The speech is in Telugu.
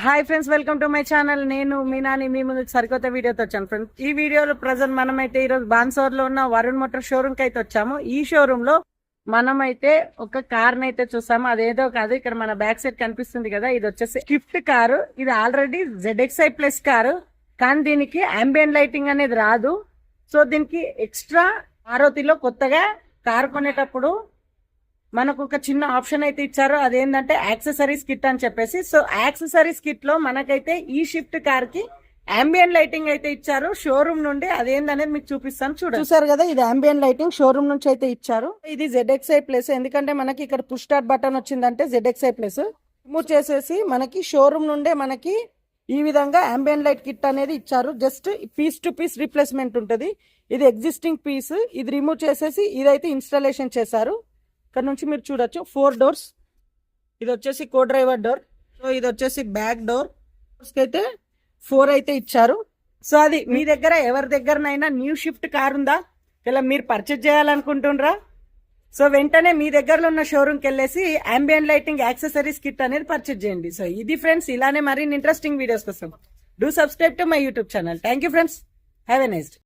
Hi friends, welcome to my channel. నేను మీనాని మీ ముందుకు సరికొత్త వీడియోతో వచ్చాను ఫ్రెండ్స్. ఈ వీడియోలో ప్రజెంట్ మనమైతే ఈరోజు బాన్సోర్ లో ఉన్న వరుణ్ మోటార్ షోరూమ్ కి అయితే వచ్చాము. ఈ షోరూమ్ లో మనమైతే ఒక కార్ అయితే చూసాము. అదేదో కాదు, ఇక్కడ మన బ్యాక్ సైడ్ కనిపిస్తుంది కదా, ఇది వచ్చేసి స్విఫ్ట్ కారు. ఇది ఆల్రెడీ ZXi ప్లస్ కారు, కానీ దీనికి అంబియన్ లైటింగ్ అనేది రాదు. సో దీనికి ఎక్స్ట్రా మారుతిలో కొత్తగా కారు కొనేటప్పుడు మనకు ఒక చిన్న ఆప్షన్ అయితే ఇచ్చారు. అదేంటంటే యాక్సెసరీస్ కిట్ అని చెప్పేసి. సో యాక్సెసరీస్ కిట్ లో మనకైతే ఈ షిఫ్ట్ కార్ కి అంబియన్ లైటింగ్ అయితే ఇచ్చారు షోరూమ్ నుండి. అదేందనేది మీకు చూపిస్తాను. చూసారు కదా, ఇది అంబియన్ లైటింగ్ షోరూమ్ నుంచి అయితే ఇచ్చారు. ఇది ZXi ప్లస్, ఎందుకంటే మనకి ఇక్కడ పుష్ స్టార్ట్ బటన్ వచ్చిందంటే ZXi ప్లస్ రిమూవ్ చేసేసి మనకి షోరూమ్ నుండే మనకి ఈ విధంగా అంబియన్ లైట్ కిట్ అనేది ఇచ్చారు. Just piece to piece replacement ఉంటుంది. ఇది ఎగ్జిస్టింగ్ పీస్, ఇది రిమూవ్ చేసేసి ఇదైతే ఇన్స్టాలేషన్ చేశారు. ఇక్కడ నుంచి మీరు చూడొచ్చు 4 డోర్స్. ఇది వచ్చేసి కో డ్రైవర్ డోర్. సో ఇది వచ్చేసి బ్యాక్ డోర్. అయితే 4 అయితే ఇచ్చారు. సో అది మీ దగ్గర ఎవరి దగ్గరనైనా న్యూ షిఫ్ట్ కార్ ఉందా, ఇలా మీరు పర్చేజ్ చేయాలనుకుంటుండ్రా, సో వెంటనే మీ దగ్గరలో ఉన్న షోరూమ్కి వెళ్ళేసి అంబియన్ లైటింగ్ యాక్సెసరీస్ కిట్ అనేది పర్చేజ్ చేయండి. సో ఇది ఫ్రెండ్స్, ఇలానే మరిన్ని ఇంట్రెస్టింగ్ వీడియోస్ కోసం do subscribe to my YouTube channel. Thank you friends, have a nice day.